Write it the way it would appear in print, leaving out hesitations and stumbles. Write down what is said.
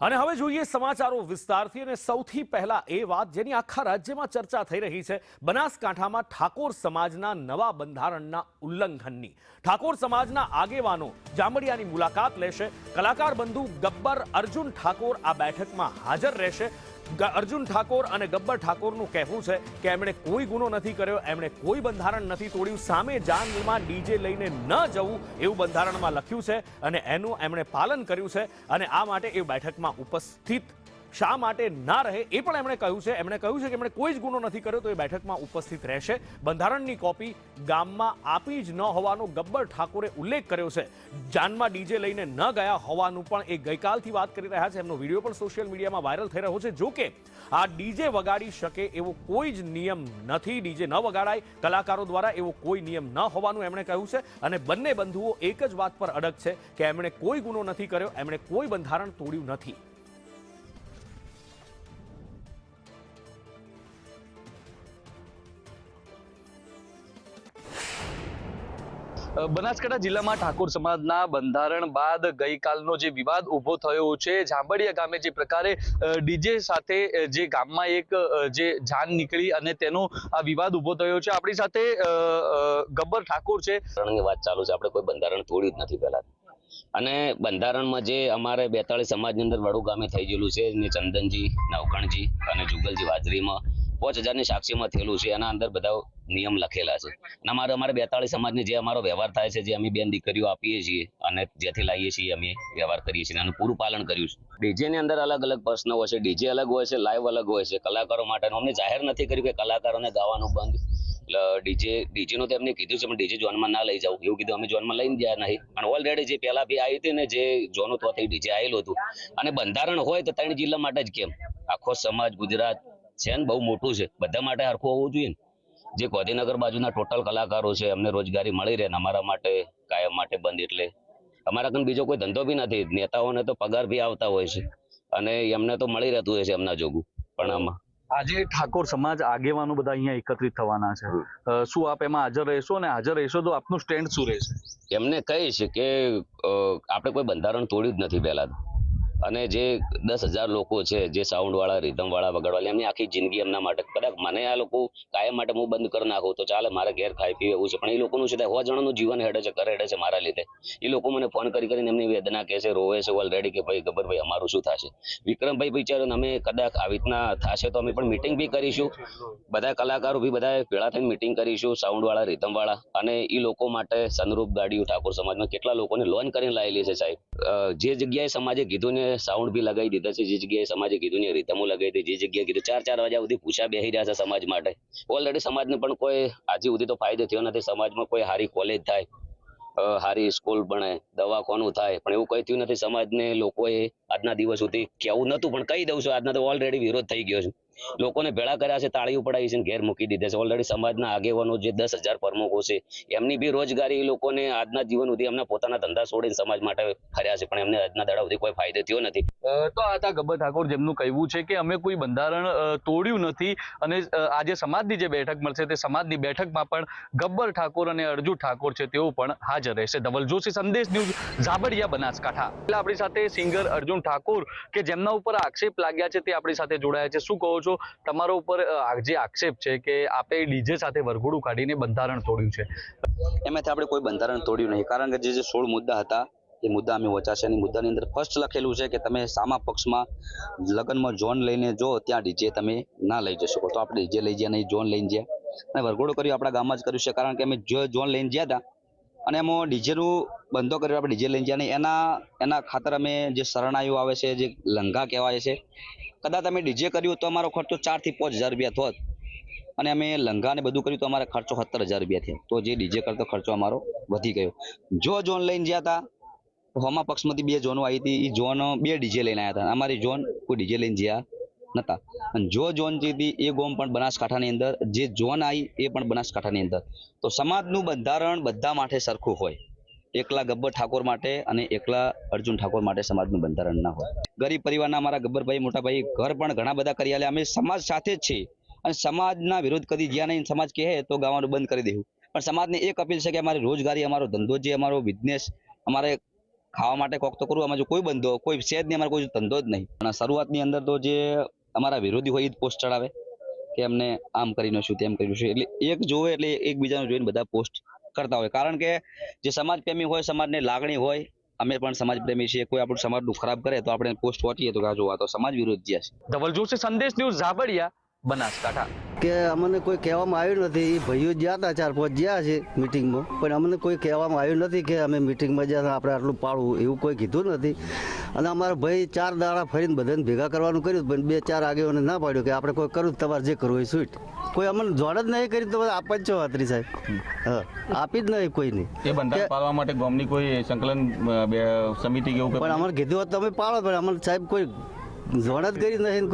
અને હવે જોઈએ સમાચારો વિસ્તારથી અને સૌથી પહેલા એ વાત જેની આખા રાજ્યમાં ચર્ચા થઈ રહી છે બનાસકાંઠામાં ઠાકોર સમાજના નવા બંધારણના ઉલ્લંઘનની ઠાકોર સમાજના આગેવાનો જાંબડિયાની મુલાકાત લેશે કલાકાર બંધુ ગબ્બર અર્જુન ઠાકોર આ બેઠકમાં હાજર રહેશે અર્જુન ઠાકોર અને ગબ્બર ઠાકોરનું કહેવું છે કે એમણે કોઈ ગુનો નથી કર્યો એમણે કોઈ બંધારણ નથી તોડ્યું સામે જાનમાં ડીજે લઈને ન જવું એવું બંધારણમાં લખ્યું છે અને એનું એમણે પાલન કર્યું છે અને આ માટે એ બેઠકમાં ઉપસ્થિત શા માટે ના રહે એ પણ એમણે કહ્યું છે કે એમણે કોઈ જ ગુનો નથી કર્યો તો એ બેઠકમાં ઉપસ્થિત રહેશે બંધારણની કોપી ગામમાં આપી જ ન હોવાનો ગબ્બર ઠાકોરે ઉલ્લેખ કર્યો છે જાનમાં ડીજે લઈને ન ગયા હોવાનું પણ એ ગઈકાલથી વાત કરી રહ્યા છે એમનો વિડીયો પણ સોશિયલ મીડિયામાં વાયરલ થઈ રહ્યો છે જો કે આ ડીજે વગાડી શકે એવો કોઈ જ નિયમ નથી ડીજે ન વગાડાય કલાકારો દ્વારા એવો કોઈ નિયમ ન હોવાનું એમણે કહ્યું છે અને બંને બંધુઓ એક જ વાત પર અડગ છે કે એમણે કોઈ ગુનો નથી કર્યો એમણે કોઈ બંધારણ તોડ્યું નથી બનાસકાંઠા જિલ્લામાં ઠાકોર સમાજના બંધારણ બાદ ગઈકાલનો જે વિવાદ ઉભો થયો છે જાંબડિયા ગામે જે પ્રકારે ડીજે સાથે જે ગામમાં એક જે જાન નીકળી અને તેનો આ વિવાદ ઉભો થયો છે આપણી સાથે ગબ્બર ઠાકોર છે વાત ચાલુ છે આપણે કોઈ બંધારણ તોડ્યું જ નથી પહેલા અને બંધારણમાં જે અમારે 42 સમાજની અંદર વડુ ગામે થઈ ગયેલું છે ને ચંદનજી નવકણજી અને જુગલજી વાજરીમાં 5000 ની સાક્ષીમાં થયેલું છે એના અંદર બધા નિયમ લખેલા છે અને અમારે 42 સમાજને જે અમારો વ્યવહાર થાય છે જે અમે બેન દીકરીઓ આપીએ છીએ અને જેથી લાવીએ છીએ અમે વ્યવહાર કરીએ છીએ અને પૂરું પાલન કર્યું છે ડીજે ની અંદર અલગ અલગ પ્રશ્નો હોય છે ડીજે અલગ હોય છે લાઈવ અલગ હોય છે કલાકારો માટેનું અમને જાહેર નથી કર્યું કે કલાકારોને ગાવાનું બંધ ડીજે નું તેમને કીધું છે પણ ડીજે ઝોનમાં ના લઈ જાવ એવું કીધું અમે ઝોનમાં લઈને ગયા નહીં અને ઓલરેડી જે પહેલા બી આવી હતી ને જે ઝોનો તો ડીજે આવેલું હતું અને બંધારણ હોય તો 3 જિલ્લા માટે જ કેમ આખો સમાજ ગુજરાત છે ને બહુ મોટું છે બધા માટે હરખું હોવું જોઈએ ને જે ગાંધીનગર બાજુના ટોટલ કલાકારો છે અમને રોજગારી મળી રહે ને અમારા માટે કાયમ માટે બંધ એટલે અમારા કન બીજો કોઈ ધંધો બી નથી નેતાઓને તો પગાર બી આવતા હોય છે અને એમને તો મળી રહેતું હોય છે એમના જોગું પણ આમાં આજે ઠાકોર સમાજ આગેવાનો બધા અહીંયા એકત્રિત થવાના છે શું આપ એમાં હાજર રહેશો અને હાજર રહેશો તો આપનું સ્ટેન્ડ શું રહેશે એમને કહીશ કે આપણે કોઈ બંધારણ તોડ્યું જ નથી પહેલા અને જે 10,000 લોકો છે જે સાઉન્ડ વાળા રિધમ વાળા વગાડવાળા એમની આખી જિંદગી એમના માટે કદાચ મને આ લોકો કાયમ માટે હું બંધ કરી નાખું તો ચાલે મારે ઘેર ખાઈ પીવે એવું છે પણ એ લોકોનું છે 100 જણાનું જીવન હેડે છે ઘરે હેડે છે મારા લીધે એ લોકો મને ફોન કરીને એમની વેદના કહે છે રોવે છે ઓલરેડી કે ભાઈ ગબ્બરભાઈ અમારું શું થશે વિક્રમભાઈ વિચારો અમે કદાચ આવી રીતના થશે તો અમે પણ મિટિંગ બી કરીશું બધા કલાકારો બી બધા ભેળા થઈને મિટિંગ કરીશું સાઉન્ડ વાળા રિધમ વાળા અને એ લોકો માટે સનરૂપ ગાડીઓ ઠાકોર સમાજમાં કેટલા લોકોને લોન કરીને લાવેલી છે સાહેબ જે જગ્યાએ સમાજે કીધું ને સાઉન્ડ બી લગાવી દીધા છે જે જગ્યાએ સમાજે કીધું ને રીતમો લગાવી દીધી જે જગ્યાએ કીધું 4 વાગ્યા સુધી પૂછા બેસી રહ્યા છે સમાજ માટે ઓલરેડી સમાજને પણ કોઈ આજે સુધી તો ફાયદો થયો નથી સમાજમાં કોઈ સારી કોલેજ થાય સારી સ્કૂલ બને દવાખાનું થાય પણ એવું કઈ થયું નથી સમાજને લોકોએ આજના દિવસ સુધી કેવું નતું પણ કહી દઉં છું આજના તો ઓલરેડી વિરોધ થઈ ગયો છે લોકોને ભેળા કર્યા છે તાળીઓ પડાવી છે ઘેર મૂકી દીધા છે ઓલરેડી સમાજના આગેવાનો જે 10,000 પ્રમુખો છે એમની બી રોજગારી એ લોકોને આજના જીવન સુધી એમના પોતાના ધંધા છોડીને સમાજ માટે ફર્યા છે પણ એમને આજના દાડા સુધી કોઈ ફાયદો થયો નથી તો આ હતા ગબ્બર ઠાકોર જેમનું કહેવું છે કે અમે કોઈ બંધારણ તોડ્યું નથી અને આજે સમાજની જે બેઠક મળશે તે સમાજની બેઠકમાં પણ ગબ્બર ઠાકોર અને અર્જુન ઠાકોર છે તેઓ પણ હાજર રહેશે ધવલ જોશી સંદેશ ન્યૂઝ જાંબડિયા બનાસકાંઠા એટલે આપણી સાથે સિંગર અર્જુન ઠાકોર કે જેમના ઉપર આક્ષેપ લાગ્યા છે તે આપણી સાથે જોડાયા છે શું કહો છો તમારો ઉપર જે આક્ષેપ છે કે આપે ડીજે સાથે વરઘોડું કાઢીને બંધારણ તોડ્યું છે એમાંથી આપણે કોઈ બંધારણ તોડ્યું નહીં કારણ કે જે 16 મુદ્દા હતા એ મુદ્દા અમે વચાશે અને મુદ્દાની અંદર ફર્સ્ટ લખેલું છે કે તમે સામા પક્ષમાં લગ્નમાં જોન લઈને જો ત્યાં ડીજે તમે ના લઈ જઈ શકો તો આપણે ડીજે લઈ ગયા નહીં જોન લઈને ગયા અને વરઘોડું કર્યું આપણા ગામમાં જ કર્યું છે કારણ કે અમે જો જોન લઈને ગયા હતા અને એમાં ડીજેનું બંધો કર્યો આપણે ડીજે લઈને ગયા નહીં એના ખાતર અમે જે શરણાઈઓ આવે છે જે લંઘા કહેવાય છે કદાચ અમે ડીજે કર્યું તો અમારો ખર્ચો 4 થી 5 હજાર રૂપિયા થોત અને અમે લંઘા ને બધું કર્યું તો અમારે ખર્ચો 17,000 રૂપિયા થયો તો જે ડીજે કરતો ખર્ચો અમારો વધી ગયો જો જોન લઈને ગયા હતા હોમા પક્ષમાંથી 2 જોનો આવી હતી એ જોન 2 ડીજે લઈને આવ્યા હતા અમારી જોન કોઈ ડીજે લઈને ગયા નતા અને જો જોન જે હતી એ ગોમ પણ બનાસકાંઠાની અંદર જે જોન આવી એ પણ બનાસકાંઠાની અંદર તો સમાજનું બંધારણ બધા માટે સરખું હોય એકલા ગબ્બર ઠાકોર માટે અને એકલા અર્જુન ઠાકોર માટે સમાજનું બંધારણ ના હોય ગરીબ પરિવારના અમારા ગબ્બરભાઈ મોટાભાઈ ઘર પણ ઘણા બધા કરી આલે અમે સમાજ સાથે જ છીએ અને સમાજના વિરોધ કરી જ્યાં નહીં સમાજ કહે તો ગાવાનું બંધ કરી દેવું પણ સમાજને એક અપીલ છે કે અમારી રોજગારી અમારો ધંધો જે અમારો બિઝનેસ અમારે ખાવા માટે કોક તો કરવું. આમાં જો કોઈ બંધો કોઈ છે જ નહીં, અમારે કોઈ ધંધો જ નહીં. અને શરૂઆતની અંદર તો જે અમારા વિરોધી હોય એ જ પોસ્ટ ચડાવે કે અમને આમ કરીને શું તેમ કર્યું છે, એટલે એક જોવે એટલે એકબીજાનું જોઈને બધા પોસ્ટ કરતા હોય. કારણ કે જે સમાજ પ્રેમી હોય, સમાજને લાગણી હોય, અમે પણ સમાજ પ્રેમી છીએ, કોઈ આપણું સમાજનું ખરાબ કરે તો આપણે પોસ્ટ વાંચીએ તો કે આ જો આ તો સમાજ વિરોધ છે. ધવલ જોશી, સંદેશ ન્યૂઝ, ઝાબડિયા, બનાસકાંઠા. કે અમને કોઈ કહેવામાં આવ્યું નથી. એ ભાઈઓ ગયા હતા 4-5 ગયા છે મિટિંગમાં, પણ અમને કોઈ કહેવામાં આવ્યું નથી કે અમે મિટિંગમાં જ્યાં આપણે આટલું પાડવું, એવું કોઈ કીધું નથી. અને અમારા ભાઈ 4 દાડા ફરીને બધાને ભેગા કરવાનું કર્યું, પણ 2-4 આગેવાને ના પાડ્યું કે આપણે કોઈ કરવું, તમારે જે કરવું એ સ્વીટ. કોઈ અમને જોડ જ નહીં કરી તો આપવા જ છો હાથરી સાહેબ. હા, આપી જ નહીં કોઈને. એ બંધારણ પાળવા માટે ગામની કોઈ સંકલન સમિતિ કે એવું પણ અમારે કીધું હોત તો અમે પાડો, પણ અમને સાહેબ કોઈ જોડ જ કરી નહીં.